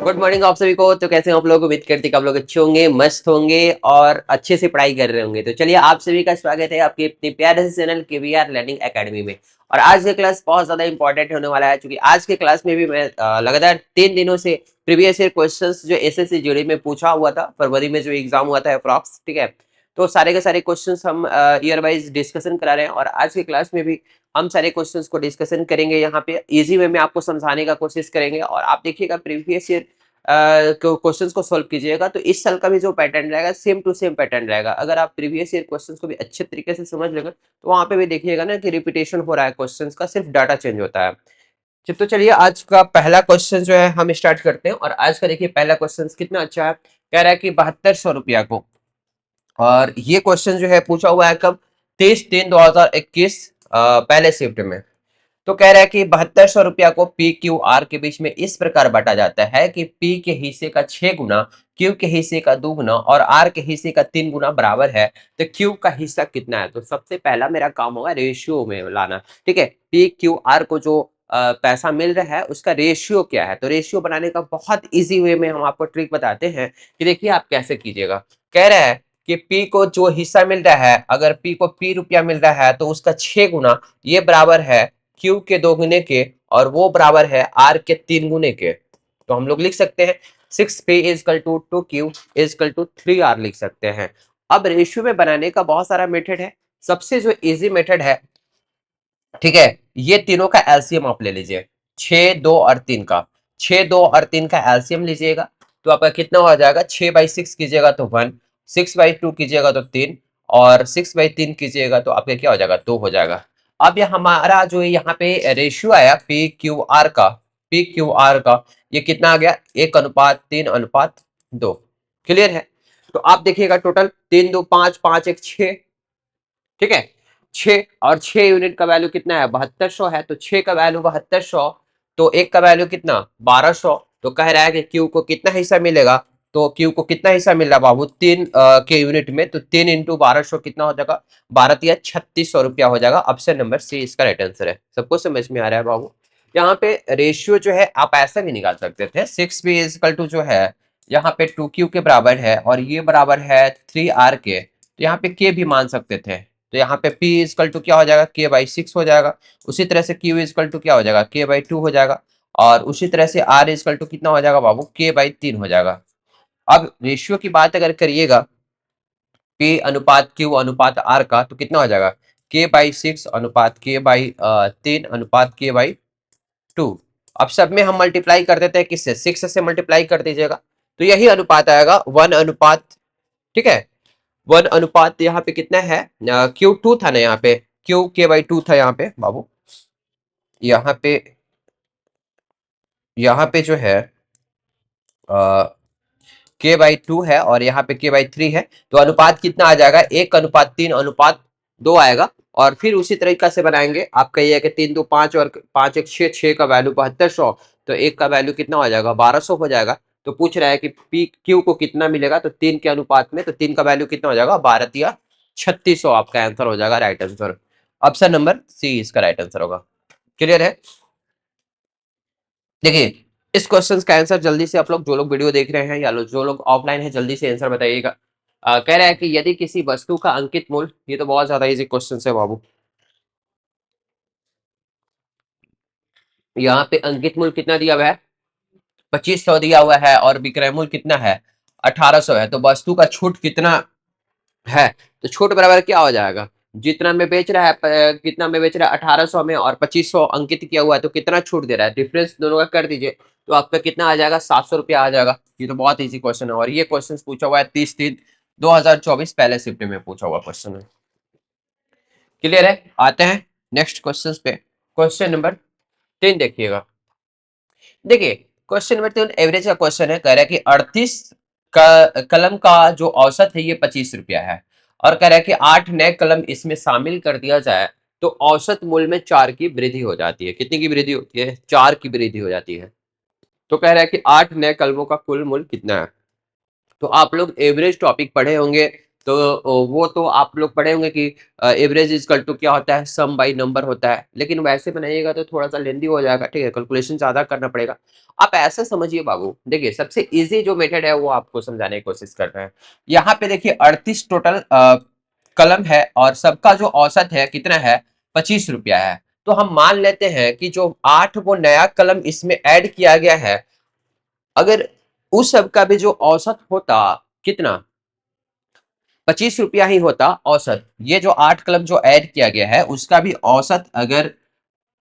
Good morning आप सभी को। तो कैसे हैं आप लोग? उम्मीद करती कि आप लोग अच्छे होंगे, मस्त होंगे और अच्छे से पढ़ाई कर रहे होंगे। तो चलिए, आप सभी का स्वागत है आपके अपने प्यारे से चैनल केवीआर लर्निंग एकेडमी में। और आज का क्लास बहुत ज्यादा इंपॉर्टेंट होने वाला है, क्योंकि आज के क्लास में भी मैं लगातार 3 दिनों से प्रीवियस ईयर क्वेश्चंस जो एसएससी जीडी में पूछा हुआ था, फरवरी में जो एग्जाम हुआ था अप्रॉक्स, ठीक है। तो सारे के सारे क्वेश्चंस हम ईयर वाइज डिस्कशन करा रहे हैं, और आज के क्लास में भी हम सारे क्वेश्चंस को डिस्कशन करेंगे। यहाँ पे इजी वे में आपको समझाने का कोशिश करेंगे, और आप देखिएगा प्रीवियस ईयर क्वेश्चंस को सॉल्व कीजिएगा तो इस साल का भी जो पैटर्न रहेगा सेम टू सेम पैटर्न रहेगा। अगर आप प्रीवियस ईयर क्वेश्चंस को भी अच्छे तरीके से समझ लेंगे तो वहां पे भी देखिएगा ना कि रिपीटेशन हो रहा है क्वेश्चंस का, सिर्फ डाटा चेंज होता है। तो चलिए, आज का पहला क्वेश्चन जो है हम स्टार्ट करते हैं। और आज का देखिए पहला क्वेश्चन कितना अच्छा है। कह रहा है कि 7200 रुपया को, और ये क्वेश्चन जो है पूछा हुआ है कब? 23/3/2021 पहले शिफ्ट में। तो कह रहा है कि 7200 रुपया को पी क्यू आर के बीच में इस प्रकार बांटा जाता है कि पी के हिस्से का 6 गुना, क्यू के हिस्से का 2 गुना और आर के हिस्से का 3 गुना बराबर है। तो क्यू का हिस्सा कितना है? तो सबसे पहला मेरा काम होगा रेशियो में लाना, ठीक है। पी क्यू आर को जो पैसा मिल रहा है उसका रेशियो क्या है? तो रेशियो बनाने का बहुत इजी वे में हम आपको ट्रिक बताते हैं कि देखिए आप कैसे कीजिएगा। कह रहा है कि पी को जो हिस्सा मिल रहा है, अगर पी को पी रुपया मिल रहा है तो उसका 6 गुना ये बराबर है क्यू के 2 गुने के, और वो बराबर है आर के 3 गुने के। तो हम लोग लिख सकते हैं 6p is equal to 2q is equal to 3r लिख सकते हैं। अब रेशियो में बनाने का बहुत सारा मेथड है। सबसे जो इजी मेथड है, ठीक है, ये तीनों का एलसीएम आप ले लीजिए। 6, 2 और 3 का, 6, 2 और 3 का एलसीएम लीजिएगा तो आपका कितना हो जाएगा? 6/6 कीजिएगा तो 1, 6/2 कीजिएगा तो 3, और 6/3 कीजिएगा तो आपका क्या हो जाएगा? 2 हो जाएगा। अब ये हमारा जो यहाँ पे रेशियो आया पी क्यू आर का, पी क्यू आर का ये कितना आ गया? 1:3:2। क्लियर है? तो आप देखिएगा टोटल 3 2 5 5 1 6, ठीक है। 6 और 6 यूनिट का वैल्यू कितना है? 7200 है। तो 6 का वैल्यू 7200, तो 1 का वैल्यू कितना? 1200। तो कह रहा है कि क्यू को कितना हिस्सा मिलेगा? तो क्यू को कितना हिस्सा मिल रहा है बाबू? 3 के यूनिट में, तो 3 इंटू 1200 कितना हो जाएगा? 3600 रुपया हो जाएगा। ऑप्शन नंबर सी इसका राइट आंसर है। सबको समझ में आ रहा है बाबू? यहाँ पे रेशियो जो है आप ऐसा भी निकाल सकते थे, 6p इजकल टू जो है यहाँ पे 2q के बराबर है, और ये बराबर है 3r के। तो यहाँ पे k भी मान सकते थे। तो यहाँ पे P इजकल टू क्या हो जाएगा? k/6 हो जाएगा। उसी तरह से Q इजकल टू क्या हो जाएगा? k/2 हो जाएगा। और उसी तरह से R इजकल टू कितना हो जाएगा बाबू? k/3 हो जाएगा। अब रेशियो की बात अगर करिएगा P अनुपात Q अनुपात R का, तो कितना हो जाएगा? k/6 अनुपात k/3 अनुपात k/2। अब सब में हम मल्टीप्लाई कर देते हैं, किससे? 6 से मल्टीप्लाई कर दीजिएगा तो यही अनुपात आएगा 1 अनुपात, ठीक है। 1 अनुपात यहाँ पे कितना है? Q2 था ना, यहाँ पे Q k/2 था यहाँ पे बाबू। यहाँ पे जो है k/2 है, और यहाँ पे k/3 है। तो अनुपात कितना आ जाएगा? 1:3:2 आएगा। और फिर उसी तरीका से बनाएंगे। आप कहिए कि 3 2 5 और 5 1 6, 6 का वैल्यू 7200, तो 1 का वैल्यू कितना हो जाएगा? 1200 हो जाएगा। तो पूछ रहा है कि पी क्यू को कितना मिलेगा? तो 3 के अनुपात में, तो 3 का वैल्यू कितना हो जाएगा? 12×3600 आपका आंसर हो जाएगा, right answer. Option number C इसका राइट आंसर होगा। क्लियर है? देखिए, इस क्वेश्चन का आंसर जल्दी से आप लोग, जो लोग वीडियो देख रहे हैं या जो लोग ऑफलाइन है, जल्दी से आंसर बताइएगा। कह रहा है कि यदि किसी वस्तु का अंकित मूल्य, ये तो बहुत ज्यादा इजी क्वेश्चन है बाबू। यहाँ पे अंकित मूल्य कितना दिया हुआ है? 2500 दिया हुआ है, और विक्रय मूल्य कितना है? 1800 है। तो वस्तु का छूट कितना है? तो छूट बराबर क्या हो जाएगा? जितना में बेच रहा है कितना में बेच रहा है? 1800 में, और 2500 अंकित किया हुआ है, तो कितना छूट दे रहा है? डिफरेंस दोनों का कर दीजिए तो आपका कितना आ जाएगा? 700 रुपया आ जाएगा। ये तो बहुत इजी क्वेश्चन है, और ये क्वेश्चन पूछा हुआ है 30/3/2024 पहले शिफ्ट में पूछा हुआ क्वेश्चन है। क्लियर है? आते हैं नेक्स्ट क्वेश्चन पे। क्वेश्चन नंबर 3 देखिएगा। देखिए, क्वेश्चन नंबर 3 एवरेज का क्वेश्चन है। कह रहा है कि 38 का कलम का जो औसत है ये 25 रुपया है, और कह रहा है कि 8 नए कलम इसमें शामिल कर दिया जाए तो औसत मूल्य में 4 की वृद्धि हो जाती है। कितनी की वृद्धि होती है? 4 की वृद्धि हो जाती है। तो कह रहा है कि 8 नए कलमों का कुल मूल्य कितना है? तो आप लोग एवरेज टॉपिक पढ़े होंगे, तो वो तो आप लोग पढ़े होंगे कि एवरेज इजकल टू क्या होता है, सम बाई नंबर होता है, लेकिन वैसे बनाइएगा तो थोड़ा सा लेंदी हो जाएगा, ठीक है, कैलकुलेशन ज्यादा करना पड़ेगा। आप ऐसा समझिए बाबू, देखिए सबसे इजी जो मेथड है वो आपको समझाने की कोशिश कर रहे हैं। यहाँ पे देखिए 38 टोटल कलम है और सबका जो औसत है कितना है, 25 रुपया है। तो हम मान लेते हैं कि जो 8 वो नया कलम इसमें ऐड किया गया है, अगर उस सब का भी जो औसत होता कितना, 25 रुपया ही होता औसत, ये जो 8 कलम जो ऐड किया गया है उसका भी औसत अगर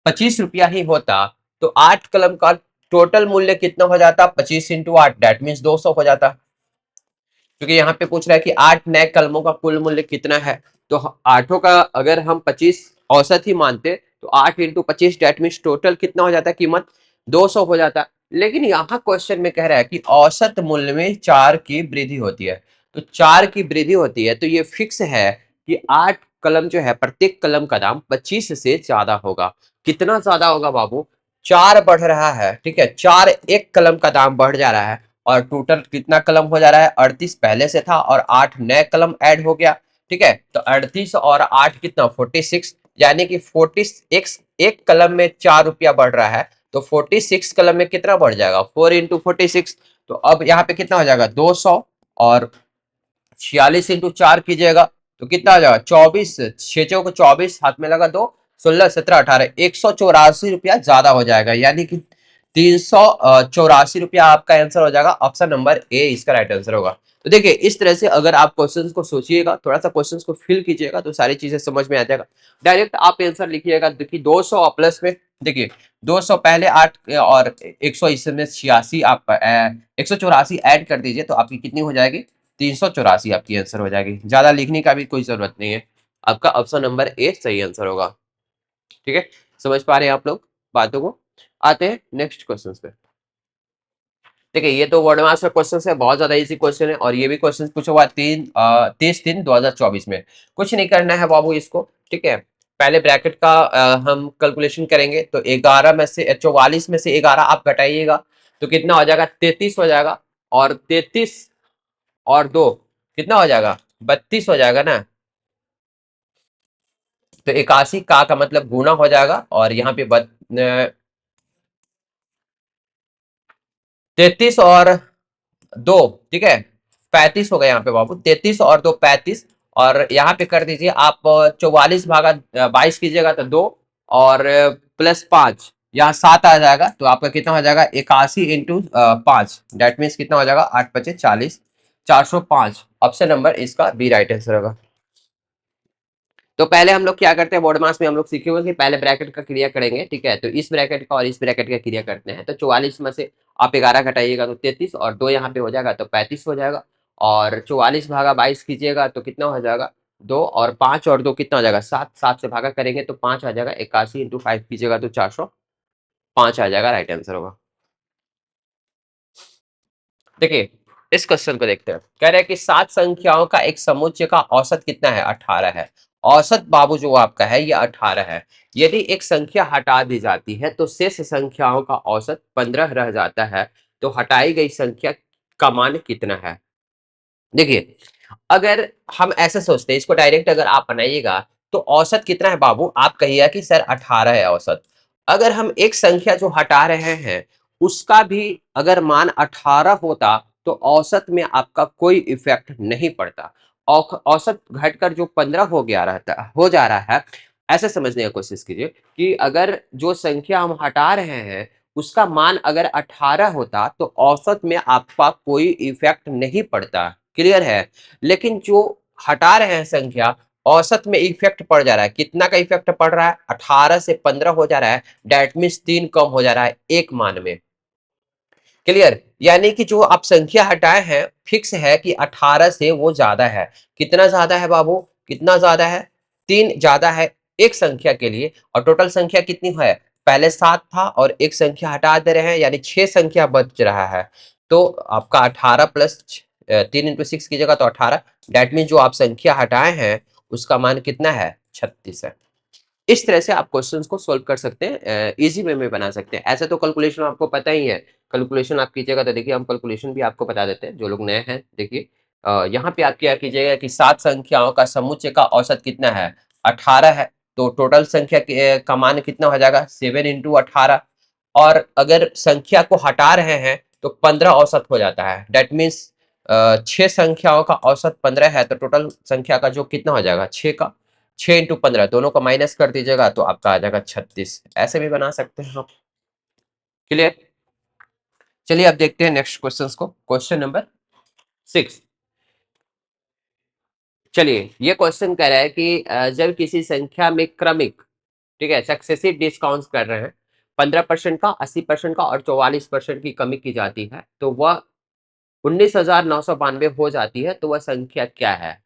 25 रुपया ही होता, तो 8 कलम का टोटल मूल्य कितना हो जाता, 25 × 8, दैट मीन्स 200 हो जाता। क्योंकि यहाँ पे पूछ रहा है कि 8 नए कलमों का कुल मूल्य कितना है, तो आठों का अगर हम 25 औसत ही मानते तो 8 × 25 डेट मीन्स टोटल कितना हो जाता, कीमत 200 हो जाता। लेकिन यहाँ क्वेश्चन में कह रहा है कि औसत मूल्य में 4 की वृद्धि होती है, तो 4 की वृद्धि होती है तो ये फिक्स है कि 8 कलम जो है प्रत्येक कलम का दाम 25 से ज्यादा होगा। कितना ज्यादा होगा बाबू, 4 बढ़ रहा है, ठीक है, 4 एक कलम का दाम बढ़ जा रहा है, और टोटल कितना कलम हो जा रहा है, 38 पहले से था और 8 नए कलम ऐड हो गया, ठीक है, तो 38 और 8 कितना 46, यानी कि 40 एक कलम में 4 रुपया बढ़ रहा है, तो 46 कलम में कितना बढ़ जाएगा, 4 × 46। तो अब यहाँ पे कितना हो जाएगा 200, और 46 × 4 कीजिएगा तो कितना आ जाएगा 24, 6 × 4 = 24, हाथ में लगा 2, 16 17 18, 184 रुपया ज्यादा हो जाएगा, यानी कि 384 रुपया आपका आंसर हो जाएगा। ऑप्शन नंबर ए इसका राइट आंसर होगा। तो देखिए इस तरह से अगर आप क्वेश्चंस को सोचिएगा, थोड़ा सा क्वेश्चंस को फिल कीजिएगा तो सारी चीजें समझ में आ जाएगा। डायरेक्ट आप आंसर लिखिएगा, देखिए 200 और प्लस में, देखिए 200 पहले 8 और 100 इसमें 86, आप 184 ऐड कर दीजिए तो आपकी कितनी हो जाएगी, 384 आपकी आंसर हो जाएगी। ज्यादा लिखने का भी कोई जरूरत नहीं है, आपका ऑप्शन नंबर ए सही आंसर होगा। ठीक है, समझ पा रहे हैं आप लोग बातों को। आते हैं नेक्स्ट क्वेश्चन पे। देखिए ये तो वर्ड मास का क्वेश्चन है, बहुत ज्यादा इजी क्वेश्चन है, और ये भी क्वेश्चन पूछा हुआ 30/3/2024 में। कुछ नहीं करना है बाबू इसको, ठीक है, पहले ब्रैकेट का हम कैलकुलेशन करेंगे, तो 11 में से 44 में से 11 आप घटाइएगा तो कितना हो जाएगा, 33 हो जाएगा, और 33 और 2 कितना हो जाएगा, 32 हो जाएगा ना। तो 81 का मतलब गुना हो जाएगा, और यहाँ पे 33 और 2, ठीक है, 35 हो गया यहाँ पे बाबू, 33 और 2 35, और यहाँ पे कर दीजिए आप 44/22 कीजिएगा तो 2, और +5 यहाँ 7 आ जाएगा, तो आपका कितना हो जाएगा 81 × 5, डेट मीन्स कितना हो जाएगा 8×5 = 40, 405। ऑप्शन नंबर इसका बी राइट आंसर होगा। तो पहले हम लोग क्या करते हैं, बोर्ड मास में हम लोग सीखे हुए कि पहले ब्रैकेट का क्रिया करेंगे, ठीक है, तो इस ब्रैकेट का और इस ब्रैकेट का क्रिया करते हैं। तो 44 में से आप 11 घटाइएगा तो 33, और 2 यहाँ पे हो जाएगा तो 35 हो जाएगा, और 44/22 कीजिएगा तो कितना हो जाएगा 2, और 5 और 2 कितना हो जाएगा 7, 7 से भागा करेंगे तो 5 आ जाएगा, 81 × 5 कीजिएगा तो 405 आ जाएगा, राइट आंसर होगा। देखिए इस क्वेश्चन को देखते हैं, कह रहे हैं कि 7 संख्याओं का एक समुच्चय का औसत कितना है, 18 है। औसत बाबू जो आपका है ये 18 है। यदि एक संख्या हटा दी जाती है तो शेष संख्याओं का औसत 15 रह जाता है, तो हटाई गई संख्या का मान कितना है। देखिए अगर हम ऐसे सोचते हैं, इसको डायरेक्ट अगर आप बनाइएगा तो औसत कितना है बाबू, आप कहिएगा कि सर 18 है औसत। अगर हम एक संख्या जो हटा रहे हैं उसका भी अगर मान 18 होता तो औसत में आपका कोई इफेक्ट नहीं पड़ता। औसत घटकर जो 15 हो गया रहता हो जा रहा है, ऐसे समझने की कोशिश कीजिए कि अगर जो संख्या हम हटा रहे हैं उसका मान अगर 18 होता तो औसत में आपका कोई इफेक्ट नहीं पड़ता। क्लियर है। लेकिन जो हटा रहे हैं संख्या, औसत में इफेक्ट पड़ जा रहा है। कितना का इफेक्ट पड़ रहा है, 18 से 15 हो जा रहा है, डेट मीन्स 3 कम हो जा रहा है एक मान में। क्लियर, यानी कि जो आप संख्या हटाए हैं फिक्स है कि 18 से वो ज्यादा है। कितना ज्यादा है बाबू, कितना ज्यादा है, 3 ज्यादा है एक संख्या के लिए। और टोटल संख्या कितनी है, पहले 7 था और एक संख्या हटा दे रहे हैं, यानी 6 संख्या बच रहा है। तो आपका 18 प्लस 3 × 6 की जगह तो 18, डेट मीन जो आप संख्या हटाए हैं उसका मान कितना है, 36 है। इस तरह से आप क्वेश्चंस को सोल्व कर सकते हैं, इजी वे में बना सकते हैं। ऐसे तो कैलकुलेशन आपको पता ही है, कैलकुलेशन आप कीजिएगा तो देखिए हम कैलकुलेशन भी आपको बता देते हैं, जो लोग नए हैं देखिए यहाँ पे आप क्या कीजिएगा कि 7 संख्याओं का समुच्चय का औसत कितना है, 18 है। तो टोटल संख्या का मान कितना हो जाएगा, 7 इंटू 18। और अगर संख्या को हटा रहे हैं तो 15 औसत हो जाता है। दैट मीन्स 6 संख्याओं का औसत 15 है, तो टोटल संख्या का जो कितना हो जाएगा, 6 का 6 इंटू 15 दोनों को माइनस कर दीजिएगा तो आपका आ जाएगा 36। ऐसे भी बना सकते हैं आप। क्लियर। चलिए अब देखते हैं नेक्स्ट क्वेश्चन को, क्वेश्चन नंबर 6। चलिए ये क्वेश्चन कह रहा है कि जब किसी संख्या में क्रमिक, ठीक है, सक्सेसिव डिस्काउंट कर रहे हैं, 15% का, 80% का और 44% की कमी की जाती है, तो वह 19,992 हो जाती है, तो वह संख्या क्या है।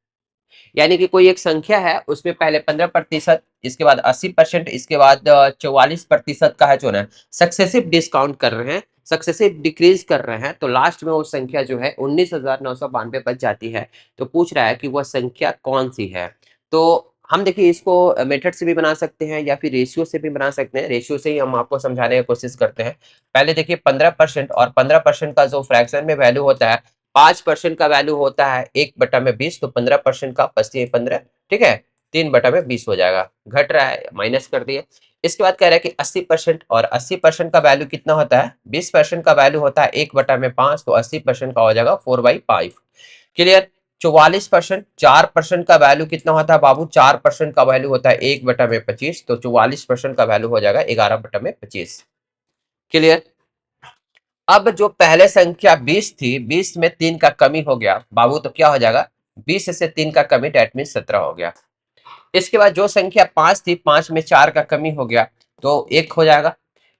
यानी कि कोई एक संख्या है, उसमें पहले 15%, इसके बाद 80%, इसके बाद 44% का है जो ना सक्सेसिव डिस्काउंट कर रहे हैं, सक्सेसिव डिक्रीज कर रहे हैं, तो लास्ट में वो संख्या जो है 19,992 बच जाती है। तो पूछ रहा है कि वह संख्या कौन सी है। तो हम देखिए इसको मेथड से भी बना सकते हैं या फिर रेशियो से भी बना सकते हैं। रेशियो से ही हम आपको समझाने की कोशिश करते हैं। पहले देखिए 15% और 15% का जो फ्रैक्शन में वैल्यू होता है, 5% का वैल्यू होता है 1/20, तो 15% का 15, ठीक है, 3/20 हो जाएगा। घट रहा है, माइनस कर दिए। इसके बाद कह रहा है कि 80% और 80% का वैल्यू कितना होता है, 20% का वैल्यू होता है 1/5, तो 80% का हो जाएगा 4/5। क्लियर। 44%, 4% का वैल्यू कितना होता है बाबू, 4% का वैल्यू होता है 1/25, तो 44% का वैल्यू हो जाएगा 11/25। क्लियर। अब जो पहले संख्या 20 थी, 20 में 3 का कमी हो गया बाबू, तो क्या हो जाएगा, 20 से 3 का कमी, डेट मीन 17 हो गया। इसके बाद जो संख्या 5 थी, 5 में 4 का कमी हो गया, तो 1 हो जाएगा।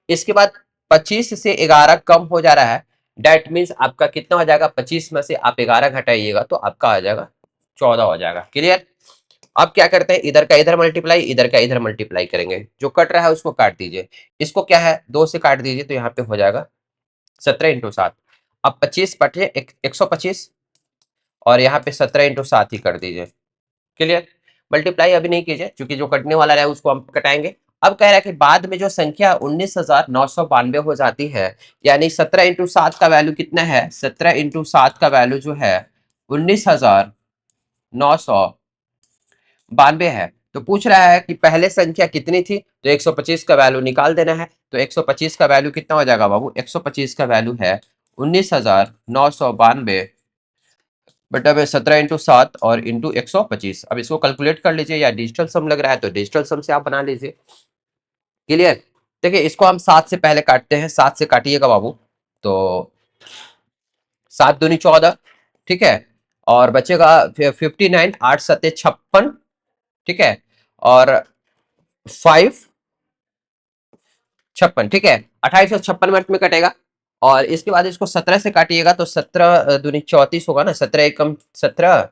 इसके बाद 25 से 11 कम हो जा रहा है, डेट मीन्स आपका कितना हो जाएगा, 25 में से आप 11 घटाइएगा तो आपका आ जाएगा 14 हो जाएगा। क्लियर। अब क्या करते हैं, इधर का इधर मल्टीप्लाई, इधर का इधर मल्टीप्लाई करेंगे। जो कट रहा है उसको काट दीजिए। इसको क्या है, 2 से काट दीजिए, तो यहाँ पे हो जाएगा 17 × 7। अब 25 बटे 125, और यहाँ पे 17 × 7 ही कर दीजिए। क्लियर। मल्टीप्लाई अभी नहीं कीजिए, क्योंकि जो कटने वाला है उसको हम कटाएंगे। अब कह रहा है कि बाद में जो संख्या 19,992 हो जाती है, यानी 17 × 7 का वैल्यू कितना है, 17 × 7 का वैल्यू जो है 19,992 है। तो पूछ रहा है कि पहले संख्या कितनी थी, तो 125 का वैल्यू निकाल देना है। तो 125 का वैल्यू कितना हो जाएगा बाबू, 125 का वैल्यू है 19,992 बटा में 17 × 7 और इंटू 125। अब इसको कैलकुलेट कर लीजिए, या डिजिटल सम लग रहा है तो डिजिटल सम से आप बना लीजिए। क्लियर। देखिए इसको हम 7 से पहले काटते हैं, 7 से काटिएगा बाबू, तो 7 दूनी 14, ठीक है, और बचेगा 59, 8 सत्ते 56, ठीक है, और 5 56, ठीक है, 2856 मिनट में कटेगा। और इसके बाद इसको 17 से काटिएगा तो 17 दूनी 34 होगा ना, 17 एकम 17,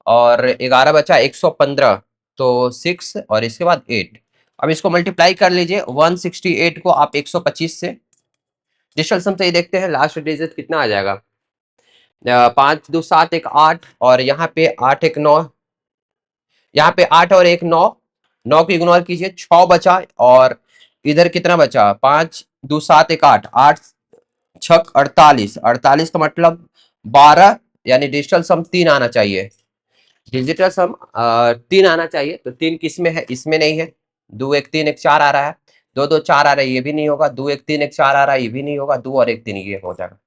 और 11 बचा 115, तो 6 और इसके बाद 8। अब इसको मल्टीप्लाई कर लीजिए, 168 को आप 125 से, डिजिटल सम से ही देखते हैं लास्ट डिजिट कितना आ जाएगा। 5 2 7 1 8, और यहाँ पे 8 1 9, यहाँ पे 8 और 1 9, 9 को इग्नोर कीजिए, 6 बचा, और इधर कितना बचा, 5 2 7 1 8, 8 छक 48, 48 का मतलब 12, यानी डिजिटल सम 3 आना चाहिए। डिजिटल सम 3 आना चाहिए, तो 3 किस में है, इसमें नहीं है। 2 1 3 1 4 आ रहा है, 2 2 4 आ रहा है, ये भी नहीं होगा। 2 1 3 1 4 आ रहा है, ये भी नहीं होगा। 2 और 1 3 ये हो जाएगा।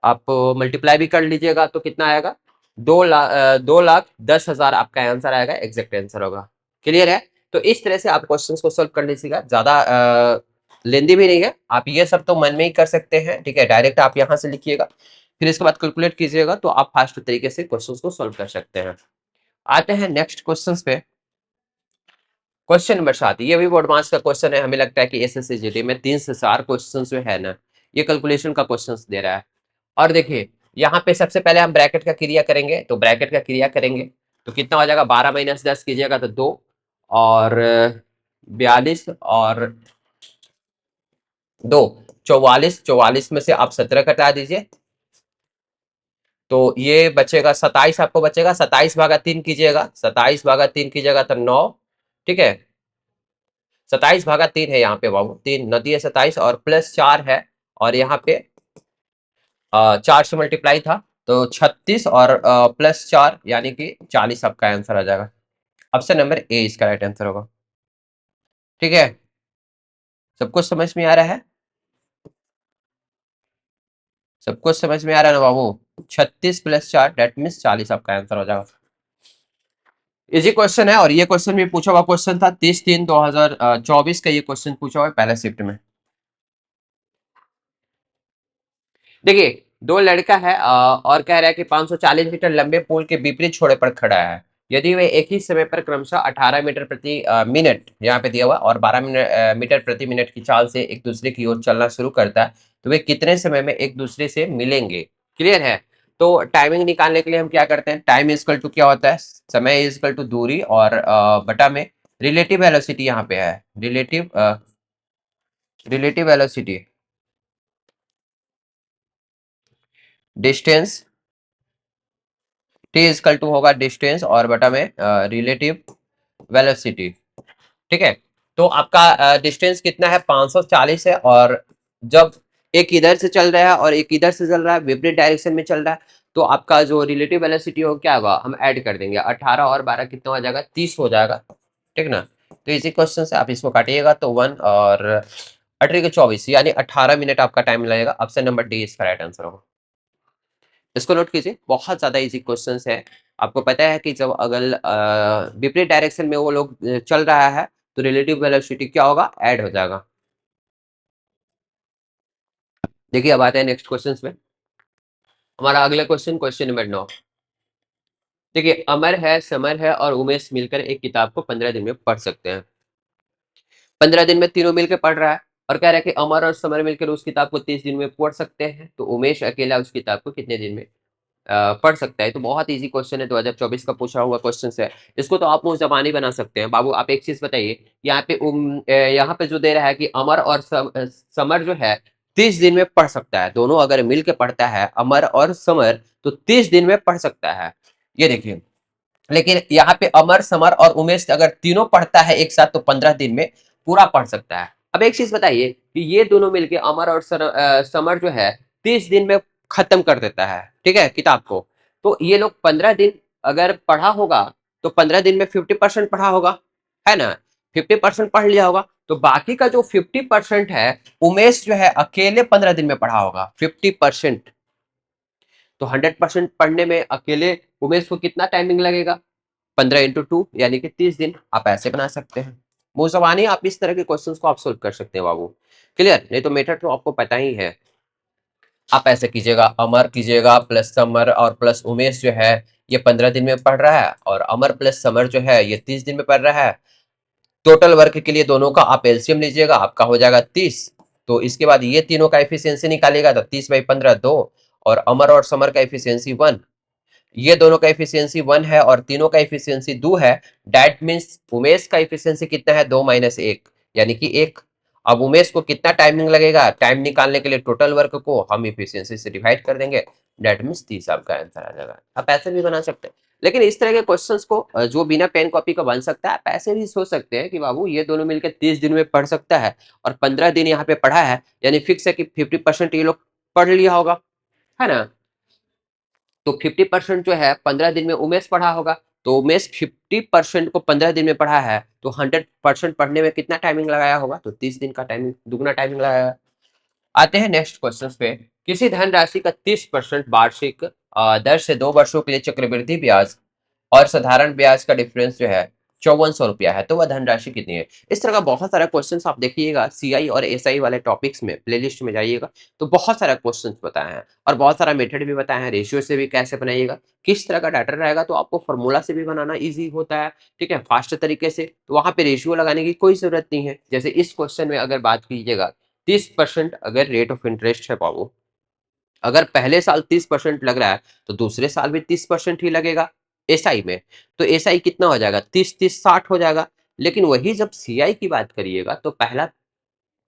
आप मल्टीप्लाई भी कर लीजिएगा तो कितना आएगा, 2,10,000 आपका आंसर आएगा, एग्जैक्ट आंसर होगा। क्लियर है। तो इस तरह से आप क्वेश्चन को सोल्व कर लीजिएगा, ज्यादा लेंदी भी नहीं है। आप ये सब तो मन में ही कर सकते हैं, ठीक है, डायरेक्ट आप यहाँ से लिखिएगा, फिर इसके बाद कैलकुलेट कीजिएगा, तो आप फास्ट तरीके से क्वेश्चन को सोल्व कर सकते हैं। आते हैं नेक्स्ट क्वेश्चन पे। क्वेश्चन नंबर 7, ये भी बोर्ड मार्क्स का क्वेश्चन है। हमें लगता है कि एसएससी जीडी में 3 से 4 क्वेश्चन जो है ना, ये कैलकुलेशन का क्वेश्चन दे रहा है। और देखिए यहाँ पे सबसे पहले हम ब्रैकेट का क्रिया करेंगे, तो ब्रैकेट का क्रिया करेंगे तो कितना हो जाएगा, 12 - 10 कीजिएगा तो 2, और 42, और 2 44, 44 में से आप 17 कटा दीजिए, तो ये बचेगा 27, आपको बचेगा 27/3 कीजिएगा, 27/3 कीजिएगा तो 9, ठीक है, 27/3 है यहाँ पे बाबू, 3 नदी है 27, और प्लस 4 है, और यहाँ पे 4 से मल्टीप्लाई था तो 36 और +4 यानी कि 40 आपका आंसर आ जाएगा। ऑप्शन नंबर ए इसका राइट आंसर होगा। ठीक है, सब कुछ समझ में आ रहा है? सब कुछ समझ में आ रहा है ना बाबू? 36 + 4 डेट मीन्स 40 आपका आंसर हो जाएगा। इजी क्वेश्चन है, और ये क्वेश्चन भी पूछा हुआ क्वेश्चन था 30/3/2024 का, ये क्वेश्चन पूछा हुआ है पहले शिफ्ट में। देखिए, दो लड़का है और कह रहा है कि 540 मीटर लंबे पुल के विपरीत छोरे पर खड़ा है। यदि वे एक ही समय पर क्रमशः 18 मीटर प्रति मिनट यहाँ पे दिया हुआ और 12 मीटर प्रति मिनट की चाल से एक दूसरे की ओर चलना शुरू करता है, तो वे कितने समय में एक दूसरे से मिलेंगे? क्लियर है? तो टाइमिंग निकालने के लिए हम क्या करते हैं, टाइम इजकल टू क्या होता है, समय इजकल टू दूरी और बटा में रिलेटिव वेलोसिटी यहाँ पे है, relative velocity, distance, T equal to होगा डिस्टेंस और बटा में रिलेटिव वेलोसिटी। ठीक है, तो आपका डिस्टेंस कितना है, 540 है, और जब एक इधर से चल रहा है और एक इधर से चल रहा है, विपरीत डायरेक्शन में चल रहा है, तो आपका जो रिलेटिव वेलोसिटी हो क्या होगा, हम ऐड कर देंगे 18 और 12 कितना हो जाएगा, 30 हो जाएगा। ठीक ना? तो इसी क्वेश्चन से आप इसको काटिएगा तो 1 और 18 के 24 यानी 18 मिनट आपका टाइम लगेगा। ऑप्शन नंबर डी इसका राइट आंसर होगा। इसको नोट कीजिए, बहुत ज्यादा इजी क्वेश्चंस है। आपको पता है कि जब अगर विपरीत डायरेक्शन में वो लोग चल रहा है तो रिलेटिव वेलोसिटी क्या होगा, ऐड हो जाएगा। देखिए, अब आते हैं नेक्स्ट क्वेश्चन में। हमारा अगला क्वेश्चन, क्वेश्चन नंबर 9। देखिए, अमर है, समर है और उमेश मिलकर एक किताब को 15 दिन में पढ़ सकते हैं। 15 दिन में तीनों मिलकर पढ़ रहा है और कह रहा है कि अमर और समर मिलकर उस किताब को 30 दिन में पढ़ सकते हैं, तो उमेश अकेला उस किताब को कितने दिन में पढ़ सकता है? तो बहुत इजी क्वेश्चन है, 2024 का पूछा हुआ क्वेश्चन है। इसको तो आप मुंह जबानी बना सकते हैं। बाबू, आप एक चीज बताइए, यहाँ पे जो दे रहा है कि अमर और समर जो है 30 दिन में पढ़ सकता है, दोनों अगर मिल के पढ़ता है अमर और समर तो 30 दिन में पढ़ सकता है। ये देखिए, लेकिन यहाँ पे अमर, समर और उमेश अगर तीनों पढ़ता है एक साथ तो 15 दिन में पूरा पढ़ सकता है। अब एक चीज बताइए कि ये दोनों मिलके अमर और समर जो है 30 दिन में खत्म कर देता है, ठीक है, किताब को। तो ये लोग 15 दिन अगर पढ़ा होगा तो 15 दिन में 50% पढ़ा होगा, है ना? 50% पढ़ लिया होगा, तो बाकी का जो 50% है उमेश जो है अकेले 15 दिन में पढ़ा होगा 50%। तो 100% पढ़ने में अकेले उमेश को कितना टाइमिंग लगेगा, 15 × 2 यानी कि 30 दिन। आप ऐसे बना सकते हैं, मुंह जबानी आप इस तरह के क्वेश्चंस को आप सोल्व कर सकते हैं बाबू। क्लियर? नहीं तो मेथड तो आपको पता ही है। आप ऐसे कीजिएगा, अमर कीजिएगा प्लस समर और प्लस उमेश जो है ये 15 दिन में पढ़ रहा है, और अमर प्लस समर जो है ये 30 दिन में पढ़ रहा है। टोटल वर्क के लिए दोनों का आप एलसीएम लीजिएगा, आपका हो जाएगा 30। तो इसके बाद ये तीनों का एफिशिएंसी निकालिएगा तो 30/15 2, और अमर और समर का एफिशिएंसी 1। ये दोनों का एफिशिएंसी 1 है और तीनों का एफिशिएंसी 2 है। दैट मीन्स उमेश का एफिशिएंसी कितना है, 2 - 1 यानी कि 1। अब उमेश को कितना टाइमिंग लगेगा, टाइम निकालने के लिए टोटल वर्क को हम एफिशिएंसी से डिवाइड कर देंगे, दैट मीन्स 30 आपका आंसर आ जाएगा। आप ऐसे भी बना सकते हैं, लेकिन इस तरह के क्वेश्चंस को जो बिना पेन कॉपी का बन सकता है, आप ऐसे भी सोच सकते हैं कि बाबू ये दोनों मिलकर 30 दिन में पढ़ सकता है और 15 दिन यहाँ पे पढ़ा है, यानी फिक्स है कि 50% ये लोग पढ़ लिया होगा, है ना? तो 50% जो है 15 दिन में उमेश पढ़ा होगा, तो उमेश 50% को 15 दिन में पढ़ा है, तो 100% पढ़ने में कितना टाइमिंग लगाया होगा, तो 30 दिन का टाइमिंग, दुगना टाइमिंग लगाया। आते हैं नेक्स्ट क्वेश्चन पे। किसी धनराशि का 30% वार्षिक दर से 2 वर्षों के लिए चक्रवृद्धि ब्याज और साधारण ब्याज का डिफरेंस जो है 5400 रुपया है, तो वह धनराशि कितनी है? इस तरह का बहुत सारा क्वेश्चंस आप देखिएगा सीआई और एसआई वाले टॉपिक्स में, प्लेलिस्ट में जाइएगा तो बहुत सारा क्वेश्चंस बताए हैं और बहुत सारा मेथड भी बताया है, रेशियो से भी कैसे बनाइएगा, किस तरह का डाटा रहेगा, तो आपको फॉर्मूला से भी बनाना ईजी होता है, ठीक है, फास्ट तरीके से। तो वहां पे रेशियो लगाने की कोई जरूरत नहीं है। जैसे इस क्वेश्चन में अगर बात कीजिएगा, 30% अगर रेट ऑफ इंटरेस्ट है बाबू, अगर पहले साल 30% लग रहा है तो दूसरे साल भी 30% ही लगेगा एसआई में। तो एसआई कितना हो जाएगा, 30 30 60 हो जाएगा। लेकिन वही जब सीआई की बात करिएगा तो पहला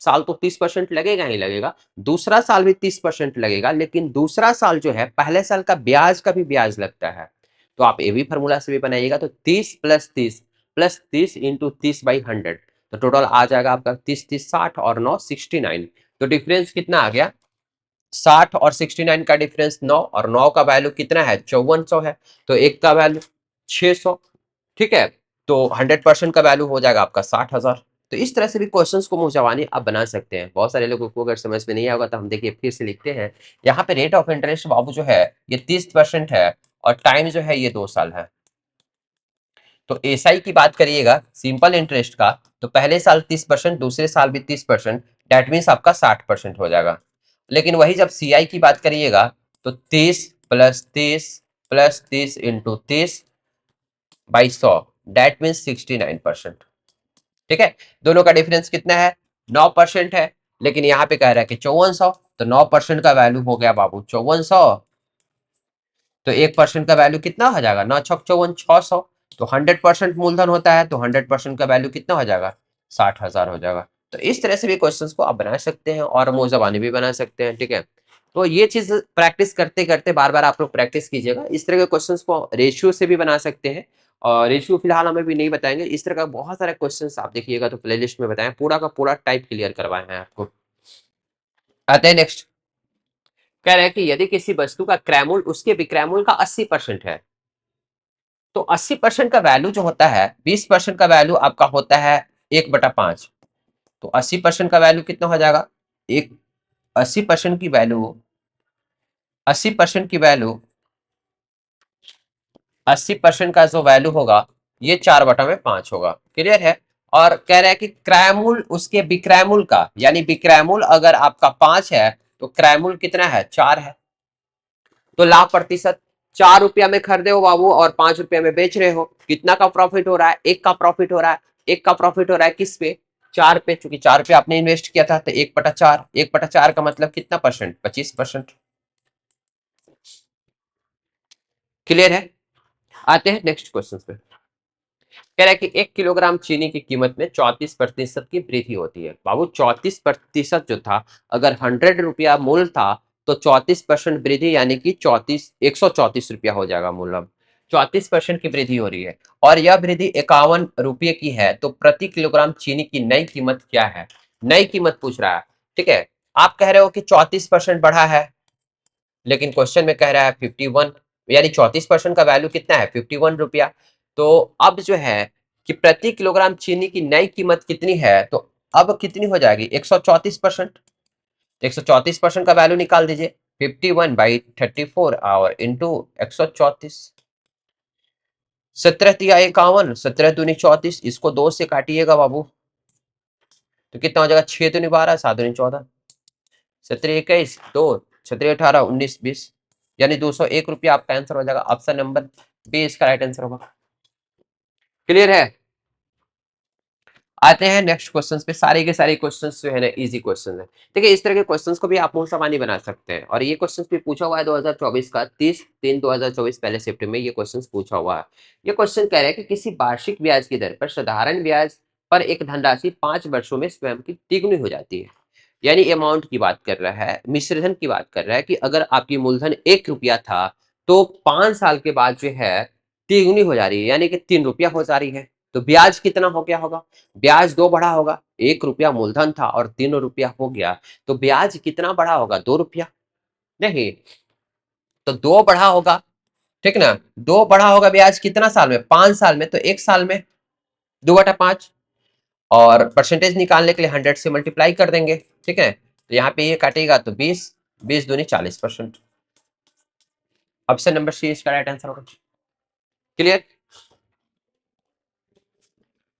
साल तो 30% लगेगा ही लगेगा, दूसरा साल भी 30% लगेगा, लेकिन दूसरा साल जो है पहले साल का ब्याज का भी ब्याज लगता है। तो आप ये भी फॉर्मूला से भी बनाइएगा, तो 30 + 30 + 30 × 30/100, तो टोटल आ जाएगा आपका 30 30 60 और 9 69। तो डिफरेंस कितना आ गया, 60 और 69 का डिफरेंस 9, और 9 का वैल्यू कितना है 5400 है, तो एक का वैल्यू 600। ठीक है, तो 100% का वैल्यू हो जाएगा आपका 60,000। तो इस तरह से भी क्वेश्चंस को मुंह जबानी आप बना सकते हैं। बहुत सारे लोगों को अगर समझ में नहीं आएगा तो हम देखिए फिर से लिखते हैं। यहाँ पे रेट ऑफ इंटरेस्ट बाबू जो है ये 30% है, और टाइम जो है ये 2 साल है। तो एसआई की बात करिएगा सिंपल इंटरेस्ट का, तो पहले साल 30%, दूसरे साल भी 30%, डेट मीन्स आपका 60% हो जाएगा। लेकिन वही जब सीआई की बात करिएगा तो 30 + 30 + 30 इंटू 30/100, डेट मीन्स 69%। ठीक है, दोनों का डिफरेंस कितना है 9% है, लेकिन यहाँ पे कह रहा है कि 5400, तो 9% का वैल्यू हो गया बाबू 5400, तो 1% का वैल्यू कितना हो जाएगा 9 × 6 = 54, 600। तो 100% मूलधन होता है, तो 100% का वैल्यू कितना हो जाएगा 60,000 हो जाएगा। तो इस तरह से भी क्वेश्चंस को आप बना सकते हैं और मुंह जबानी भी बना सकते हैं। ठीक है, तो ये चीज प्रैक्टिस करते करते बार बार आप लोग प्रैक्टिस कीजिएगा। इस तरह के क्वेश्चंस को रेशियो से भी बना सकते हैं, और रेशियो फिलहाल हमें भी नहीं बताएंगे। इस तरह का बहुत सारे क्वेश्चंस आप देखिएगा तो प्लेलिस्ट में बताएं, पूरा का पूरा टाइप क्लियर करवाए हैं आपको। आते हैं नेक्स्ट। कह रहे हैं कि यदि किसी वस्तु का क्रयमूल्य उसके विक्रयमूल्य का 80% है, तो 80% का वैल्यू जो होता है, 20% का वैल्यू आपका होता है 1/5। तो 80% का वैल्यू कितना हो जाएगा एक 80% की वैल्यू 80% की वैल्यू 80% का जो वैल्यू होगा ये 4/5 होगा। क्लियर है। और कह रहा है कि क्रयमूल्य उसके विक्रयमूल्य का, यानी विक्रयमूल्य अगर आपका 5 है तो क्रयमूल्य कितना है 4 है। तो लाभ प्रतिशत, 4 रुपया में खरीदे हो बाबू और 5 रुपया में बेच रहे हो, कितना का प्रॉफिट हो रहा है 1 का प्रॉफिट हो रहा है। 1 का प्रॉफिट हो रहा है किस पे 4 पे, चूंकि 4 पे आपने इन्वेस्ट किया था तो 1/4, 1/4 का मतलब कितना परसेंट 25%। क्लियर है। आते हैं नेक्स्ट क्वेश्चन पे। कह रहा है कि 1 किलोग्राम चीनी की कीमत में 34% की वृद्धि होती है। बाबू 34% जो था, अगर 100 रुपया मूल्य था तो 34% वृद्धि यानी कि 134 रुपया हो जाएगा मूल्य। 34% की वृद्धि हो रही है, और यह वृद्धि 51 रुपये की है, तो प्रति किलोग्राम चीनी की नई कीमत क्या है। नई कीमत पूछ रहा है। ठीक है, आप कह रहे हो कि 34% बढ़ा है, लेकिन क्वेश्चन में कह रहा है 51, यानी 34% का वैल्यू कितना है 51 रुपया। तो अब जो है कि प्रति किलोग्राम चीनी की नई कीमत कितनी है, तो अब कितनी हो जाएगी 134%। 134% का वैल्यू निकाल दीजिए, 51/34 और इंटू 134। 17×51, 17×2 = 34, इसको 2 से काटिएगा बाबू, तो कितना हो जाएगा 6×2 = 12, 7×2 = 14, 17×21, 2, 17×18, 19×20, यानी 201 रुपया आपका आंसर हो जाएगा। ऑप्शन नंबर बी इसका राइट आंसर होगा। क्लियर है। आते हैं नेक्स्ट क्वेश्चंस पे। सारे के सारे क्वेश्चंस जो है ना इजी क्वेश्चंस है। देखिए इस तरह के क्वेश्चंस को भी आप मुंह जबानी बना सकते हैं, और ये क्वेश्चंस भी पूछा हुआ है 2024 का 30/3/2024 पहले शिफ्ट में ये क्वेश्चंस पूछा हुआ है। ये क्वेश्चन कह रहा है कि किसी वार्षिक ब्याज की दर पर साधारण ब्याज पर एक धनराशि 5 वर्षों में स्वयं की तिगुनी हो जाती है। यानी अमाउंट की बात कर रहा है, मिश्रधन की बात कर रहा है कि अगर आपकी मूलधन 1 रुपया था तो 5 साल के बाद जो है तिगुनी हो जा रही है, यानी कि 3 रुपया हो जा रही है। तो ब्याज कितना हो गया होगा, ब्याज 2 बढ़ा होगा। 1 रुपया मूलधन था और 3 रुपया हो गया, तो ब्याज कितना बढ़ा होगा 2 रुपया। नहीं, तो 2 बढ़ा होगा। ठीक ना, 2 बढ़ा होगा ब्याज कितना साल में 5 साल में, तो 1 साल में 2/5, और परसेंटेज निकालने के लिए 100 से मल्टीप्लाई कर देंगे। ठीक है, तो यहाँ पे ये काटेगा तो 20, 20×2 = 40%। ऑप्शन नंबर सी इसका राइट आंसर होगा। क्लियर।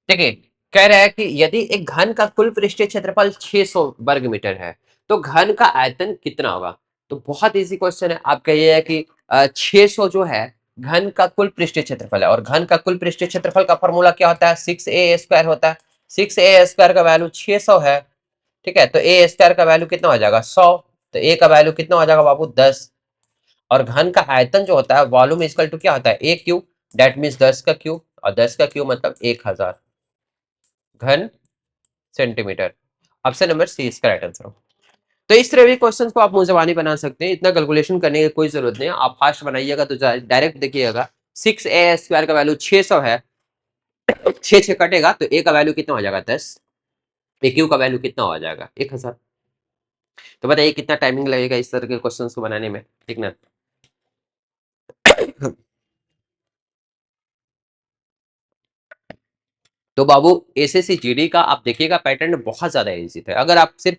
देखिए कह रहा है कि यदि एक घन का कुल पृष्ठीय क्षेत्रफल 600 वर्ग मीटर है तो घन का आयतन कितना होगा। तो बहुत इजी क्वेश्चन है। आप कहिए कि 600 जो है घन का कुल पृष्ठीय क्षेत्रफल है, और घन का कुल पृष्ठीय क्षेत्रफल का फॉर्मूला क्या होता है 6a² होता है। 6a² का वैल्यू 600 है। ठीक है, तो a² का वैल्यू कितना हो जाएगा 100, तो a का वैल्यू कितना हो जाएगा बाबू 10। और घन का आयतन जो होता है वॉल्यूम इक्वल टू क्या होता है a क्यूब, दैट मीन्स 10 का क्यूब, और 10 का क्यूब मतलब 1000 घन सेंटीमीटर। ऑप्शन नंबर सी इसका राइट आंसर हो। तो इस तरह के क्वेश्चन को आप मुंह जबानी बना सकते हैं, इतना कैलकुलेशन करने की कोई जरूरत नहीं है। आप फास्ट बनाइएगा तो डायरेक्ट देखिएगा 6a² का वैल्यू 600 है, 6 कटेगा तो a का वैल्यू कितना हो जाएगा 10, a क्यू का वैल्यू कितना हो जाएगा 1000। तो बताइए कितना टाइमिंग लगेगा इस तरह के क्वेश्चन को बनाने में, ठीक ना। तो बाबू एसएससी जीडी का आप देखिएगा पैटर्न बहुत ज्यादा इजी था। अगर आप सिर्फ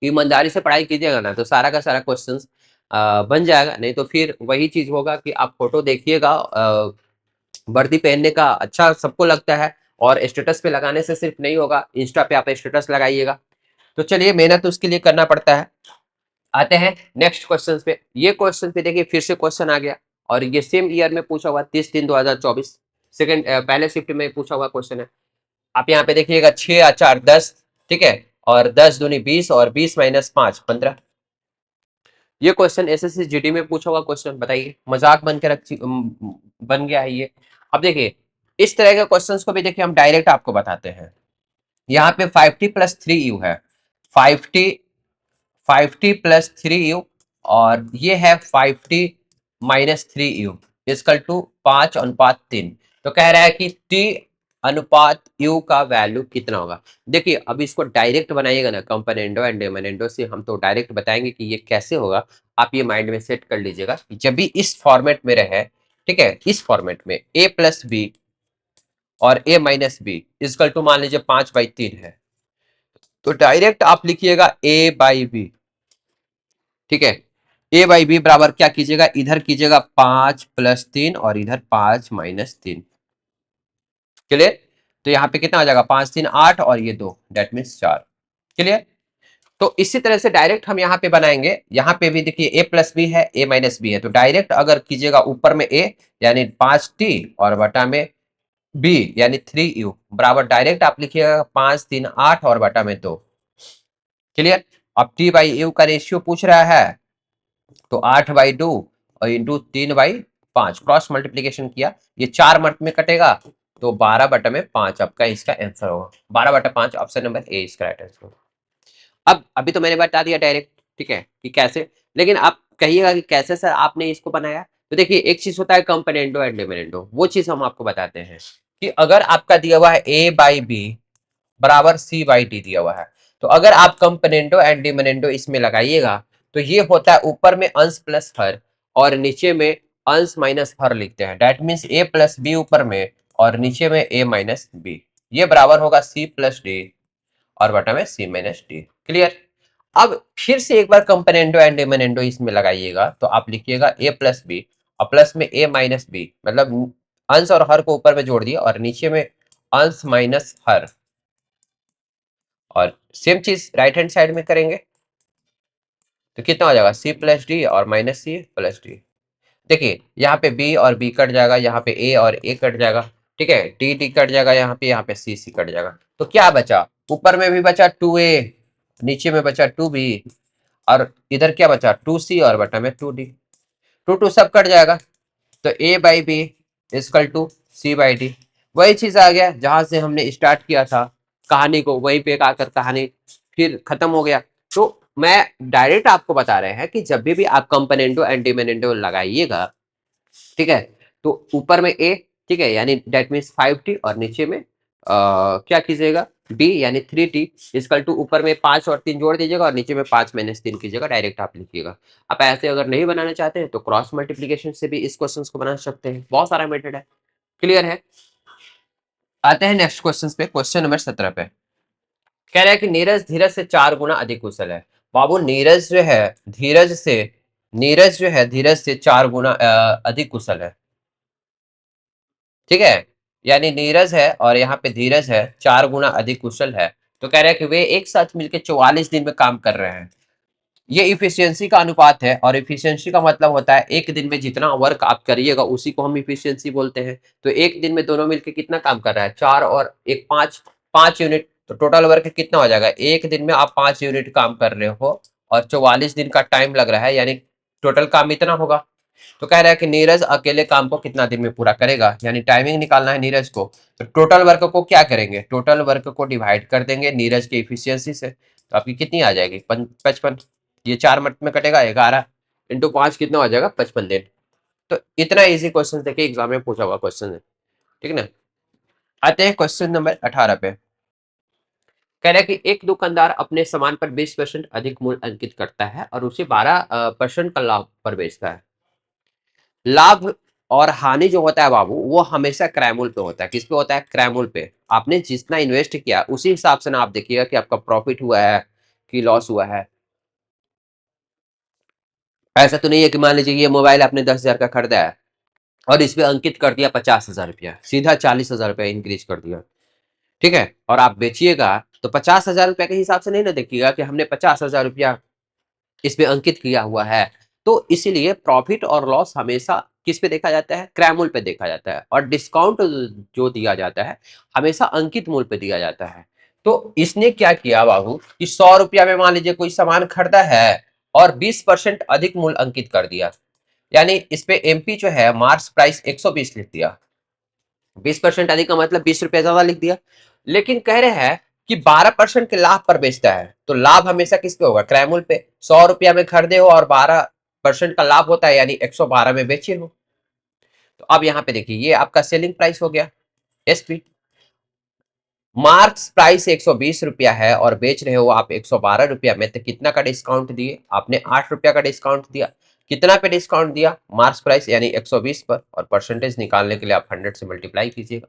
ईमानदारी से पढ़ाई कीजिएगा ना तो सारा का सारा क्वेश्चंस बन जाएगा। नहीं तो फिर वही चीज होगा कि आप फोटो देखिएगा, वर्दी पहनने का अच्छा सबको लगता है, और स्टेटस पे लगाने से सिर्फ नहीं होगा, इंस्टा पे आप स्टेटस लगाइएगा। तो चलिए मेहनत उसके लिए करना पड़ता है। आते हैं नेक्स्ट क्वेश्चन पे। ये क्वेश्चन पे देखिए फिर से क्वेश्चन आ गया, और ये सेम ईयर में पूछा हुआ 30/3/2024, सेकंड पहले शिफ्ट में पूछा हुआ क्वेश्चन है। आप यहाँ पे देखिएगा 6 और 4 10, ठीक है, और 10 दूनी 20 और 20 - 5 15। ये क्वेश्चन एसएससी जीडी में पूछा हुआ क्वेश्चन, बताइए मजाक बन के बन गया है ये। अब देखिए इस तरह के क्वेश्चंस को भी देखिए हम डायरेक्ट आपको बताते हैं। यहाँ पे 5t+3u है, 5t+3u, और ये है 5t - 3u इसकल टू 5:3। तो कह रहा है कि t/u का वैल्यू कितना होगा। देखिए अब इसको डायरेक्ट बनाइएगा ना कंपोनेंडो एंड डेमोनेंडो से, हम तो डायरेक्ट बताएंगे कि ये कैसे होगा। आप ये माइंड में सेट कर लीजिएगा कि जब भी इस फॉर्मेट में रहे, ठीक है, इस फॉर्मेट में a+b और a - b इसकल टू मान लीजिए 5/3 है, तो डायरेक्ट आप लिखिएगा a/b, ठीक है। a/b बराबर क्या कीजिएगा, इधर कीजिएगा 5+3 और इधर 5 - 3, क्लियर। तो यहाँ पे कितना हो जाएगा, 5 3 8 और ये 2, डेट मीन्स 4, क्लियर। तो इसी तरह से डायरेक्ट हम यहाँ पे बनाएंगे। यहाँ पे भी देखिए a+b है, a - b है, तो डायरेक्ट अगर कीजिएगा ऊपर में a यानी 5t और बटा में b यानी 3u बराबर डायरेक्ट आप लिखिएगा 5 3 8 और बटा में 2, क्लियर। अब t/u का रेशियो पूछ रहा है, तो 8/2 और इंटू 3/5 क्रॉस मल्टीप्लीकेशन किया, ये 4 मर्त में कटेगा, तो 12/5 आपका इसका आंसर होगा। 12/5 ऑप्शन नंबर ए इसका राइट आंसर होगा। अब अभी तो मैंने बता दिया डायरेक्ट, ठीक है, कि कैसे। लेकिन आप कहिएगा कि कैसे सर आपने इसको बनाया। तो देखिए एक चीज होता है कंपोनेंडो एंड डिविडेंडो, वो चीज हम आपको बताते हैं कि अगर आपका दिया हुआ है a/b बराबर c/d दिया हुआ है, तो अगर आप कंपोनेंडो एंड डिविडेंडो इसमें लगाइएगा, तो ये होता है ऊपर में अंश प्लस हर और नीचे में अंश माइनस हर लिखते हैं। दैट मीन्स a+b ऊपर में और नीचे में a - b, ये बराबर होगा c+d और बटा में c - d, क्लियर। अब फिर से एक बार कंपोनेंडो एंड डिविडेंडो इसमें लगाइएगा, तो आप लिखिएगा a+b और प्लस में a - b, मतलब अंश और हर को ऊपर में जोड़ दिया और नीचे में अंश माइनस हर, और सेम चीज राइट हैंड साइड में करेंगे, तो कितना हो जाएगा c+d और -c+d। देखिए यहाँ पे b और b कट जाएगा, यहाँ पे a और a कट जाएगा, ठीक है, d कट जाएगा, यहाँ पे c कट जाएगा, तो क्या बचा, ऊपर में भी बचा 2a, नीचे में बचा 2b, और इधर क्या बचा 2c और बटा में 2d। 2 सब कट जाएगा, तो a/b इजकल टू c/d। वही चीज आ गया जहां से हमने स्टार्ट किया था कहानी को, वहीं पे आकर कहानी फिर खत्म हो गया। तो मैं डायरेक्ट आपको बता रहे हैं कि जब भी आप कंपोनेंडो एंड डिविडेंडो लगाइएगा, ठीक है, तो ऊपर में a, ठीक है, यानी डेट मीन्स 5t और नीचे में क्या कीजिएगा b यानी 3t इजकल टू ऊपर में 5 और 3 जोड़ दीजिएगा और नीचे में 5 - 3 कीजिएगा, डायरेक्ट आप लिखिएगा। आप ऐसे अगर नहीं बनाना चाहते हैं तो क्रॉस मल्टीप्लीकेशन से भी इस क्वेश्चन को बना सकते हैं, बहुत सारा मेथड है, क्लियर है। आते हैं नेक्स्ट क्वेश्चन पे, क्वेश्चन नंबर 17 पे। कह रहा है कि नीरज धीरज से 4 गुना अधिक कुशल है। बाबू नीरज जो है धीरज से 4 गुना अधिक कुशल है, ठीक है। यानी नीरज है और यहाँ पे धीरज है, 4 गुना अधिक कुशल है। तो कह रहा है कि वे एक साथ मिलकर 44 दिन में काम कर रहे हैं। ये इफिशियंसी का अनुपात है, और इफिशियंसी का मतलब होता है एक दिन में जितना वर्क आप करिएगा उसी को हम इफिशियंसी बोलते हैं। तो एक दिन में दोनों मिलकर कितना काम कर रहा है, 4 और 1 5, 5 यूनिट। तो टोटल वर्क कितना हो जाएगा, एक दिन में आप 5 यूनिट काम कर रहे हो और 44 दिन का टाइम लग रहा है, यानी टोटल काम इतना होगा। तो कह रहा है कि नीरज अकेले काम को कितना दिन में पूरा करेगा, यानी टाइमिंग निकालना है नीरज को। तो टोटल वर्क को क्या करेंगे, टोटल वर्क को डिवाइड कर देंगे नीरज के इफिशियंसी से, तो आपकी कितनी आ जाएगी 55। ये 4 मिनट में कटेगा, 11 इंटू 5 कितना हो जाएगा 55 दिन। तो इतना इजी क्वेश्चन देखिए एग्जाम में पूछा हुआ क्वेश्चन है, ठीक है ना। आते हैं क्वेश्चन नंबर 18 पे। कह रहा है कि एक दुकानदार अपने सामान पर 20% अधिक मूल्य अंकित करता है और उसे 12% का लाभ पर बेचता है। लाभ और हानि जो होता है बाबू, वो हमेशा क्रय मूल्य पे होता है। किस पे होता है? क्रय मूल्य पे। आपने जितना इन्वेस्ट किया उसी हिसाब से ना आप देखिएगा कि आपका प्रॉफिट हुआ है कि लॉस हुआ है। ऐसा तो नहीं है कि मान लीजिए ये मोबाइल आपने 10,000 का खरीदा है और इस पे अंकित कर दिया 50,000 रुपया, सीधा 40,000 रुपया इंक्रीज कर दिया, ठीक है, और आप बेचिएगा तो 50,000 रुपया के हिसाब से नहीं ना देखिएगा कि हमने 50,000 रुपया इस पे अंकित किया हुआ है। तो इसीलिए प्रॉफिट और लॉस हमेशा किस पे देखा जाता है? क्रय मूल्य पे देखा जाता है। और डिस्काउंट जो दिया जाता है हमेशा अंकित मूल्य पे दिया जाता है। तो इसने क्या किया बाबू कि 100 रुपया में मान लीजिए कोई सामान खरीदा है और 20% अधिक मूल्य अंकित कर दिया, यानी इस पे एमपी जो है मार्च प्राइस 120 लिख दिया। 20% अधिक का मतलब 20 रुपया ज्यादा लिख दिया। लेकिन कह रहे हैं कि 12% के लाभ पर बेचता है, तो लाभ हमेशा किस पे होगा? क्रय मूल्य पे। 100 रुपया में खरीदे हो और 12% का लाभ होता है, यानी 112 में बेचे हो। तो अब यहाँ पे देखिए ये आपका सेलिंग प्राइस हो गया, एसपी। मार्क्स प्राइस 120 रुपया है और बेच रहे हो आप 112 रुपया में, तो कितना का डिस्काउंट दिए? आपने 8 रुपया का डिस्काउंट दिया। कितना पे डिस्काउंट दिया? मार्क्स प्राइस यानी 120 पर, और परसेंटेज निकालने के लिए आप 100 से मल्टीप्लाई कीजिएगा।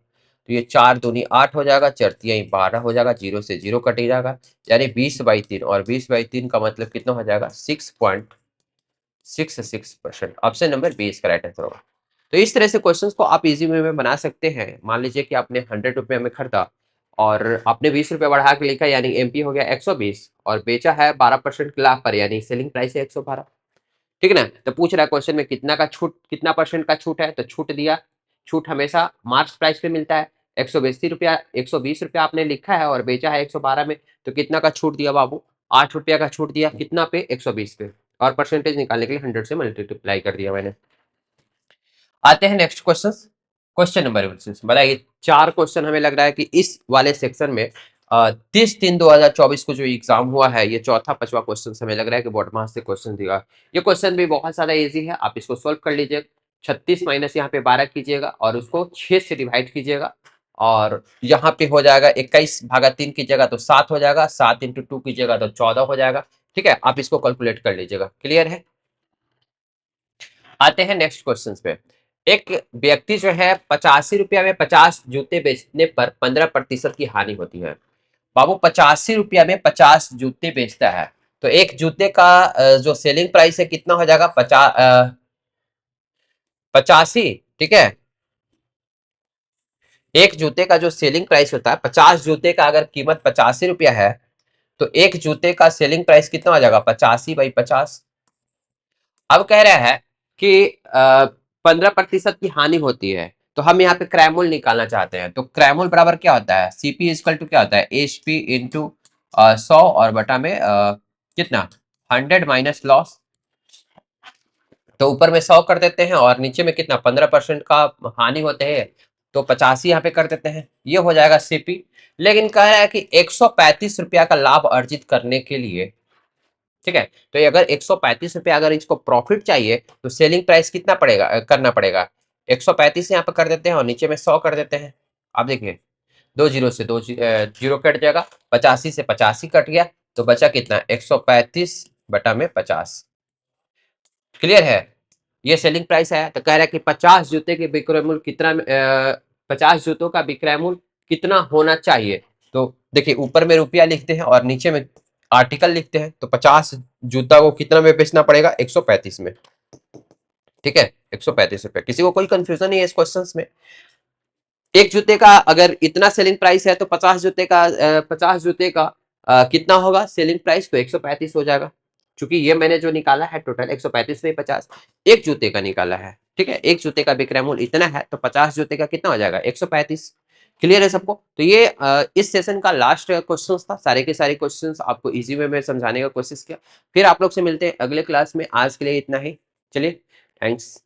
तो ये 4 दूनी 8 हो जाएगा, चरतिया 12 हो जाएगा, जीरो से जीरो कट जाएगा, यानी 20/3। और 20/3 का मतलब कितना हो जाएगा? 6.66%। ऑप्शन नंबर 20 का राइट आंसर होगा। तो इस तरह से क्वेश्चंस को आप इजी वे में बना सकते हैं। मान लीजिए कि आपने 100 रुपये में खरीदा और आपने 20 रुपये बढ़ा के लिखा, यानी एमपी हो गया 120, और बेचा है 12% के लाभ पर, यानी सेलिंग प्राइस है 112। ठीक है ना? तो पूछ रहा है क्वेश्चन में कितना का छूट, कितना परसेंट का छूट है, तो छूट दिया। छूट हमेशा मार्च प्राइस पे मिलता है। 120 रुपया, 120 रुपया आपने लिखा है और बेचा है 112 में, तो कितना का छूट दिया बाबू? 8 रुपया का छूट दिया। कितना पे? 120 पे। और परसेंटेज निकालने के लिए 100 से मल्टीप्लाई कर दिया मैंने। आते हैं नेक्स्ट क्वेश्चन। क्वेश्चन नंबर 26 बताइए। 4 क्वेश्चन हमें लग रहा है कि इस वाले सेक्शन में 30/3/2024 को जो एग्जाम हुआ है, ये चौथा पांचवा क्वेश्चन हमें लग रहा है कि बोर्ड मास से क्वेश्चन दिया। ये क्वेश्चन भी बहुत ज्यादा इजी है, आप इसको सोल्व कर लीजिए। 36 माइनस यहाँ पे 12 कीजिएगा और उसको 6 से डिवाइड कीजिएगा, और यहाँ पे हो जाएगा 21/3 कीजिएगा तो 7 हो जाएगा, 7 इंटू 2 कीजिएगा तो 14 हो जाएगा। ठीक है, आप इसको कैलकुलेट कर लीजिएगा। क्लियर है? आते हैं नेक्स्ट क्वेश्चन पे। एक व्यक्ति जो है 85 रुपया में 50 जूते बेचने पर 15% की हानि होती है। बाबू 85 रुपया में 50 जूते बेचता है, तो एक जूते का जो सेलिंग प्राइस है कितना हो जाएगा? 85। ठीक है, एक जूते का जो सेलिंग प्राइस होता है, 50 जूते का अगर कीमत 85 रुपया है, तो एक जूते का सेलिंग प्राइस कितना हो जाएगा? 85/50। अब कह रहा है कि 15% की हानि होती है, तो हम यहाँ पे क्रैमूल निकालना चाहते हैं। तो क्रैमूल बराबर क्या होता है? सीपी इक्वल टू क्या होता है? एच पी इंटू 100 और बटा में कितना? 100 माइनस लॉस। तो ऊपर में 100 कर देते हैं और नीचे में कितना? 15% का हानि होते हैं, तो 85 यहाँ पे कर देते हैं, ये हो जाएगा सीपी। लेकिन कह रहा है कि 135 रुपया का लाभ अर्जित करने के लिए, ठीक है, तो ये अगर 135 रुपया अगर इसको प्रॉफिट चाहिए, तो सेलिंग प्राइस कितना पड़ेगा करना पड़ेगा? 135 यहाँ पे कर देते हैं और नीचे में 100 कर देते हैं। अब देखिए, दो जीरो से दो जीरो कट जाएगा, 85 से 85 कट गया, तो बचा कितना? 135/50। क्लियर है? ये सेलिंग प्राइस है। तो कह रहा है कि 50 जूते के विक्रय मूल्य कितना, 50 जूतों का विक्रय मूल्य कितना होना चाहिए? तो देखिए, ऊपर में रुपया लिखते हैं और नीचे में आर्टिकल लिखते हैं, तो 50 जूता को कितना में बेचना पड़ेगा? 135 में। ठीक है, 135 रुपए। किसी को कोई कंफ्यूजन नहीं है इस क्वेश्चन में? एक जूते का अगर इतना सेलिंग प्राइस है, तो 50 जूते का कितना होगा सेलिंग प्राइस? तो 135 हो जाएगा। क्योंकि ये मैंने जो निकाला है टोटल 135 में 50 एक जूते का निकाला है। ठीक है, एक जूते का विक्रय मूल्य इतना है, तो 50 जूते का कितना हो जाएगा? 135। क्लियर है सबको? तो ये इस सेशन का लास्ट क्वेश्चन था। सारे के सारे क्वेश्चन आपको इजी वे में समझाने का कोशिश किया। फिर आप लोग से मिलते हैं अगले क्लास में। आज के लिए इतना ही। चलिए, थैंक्स।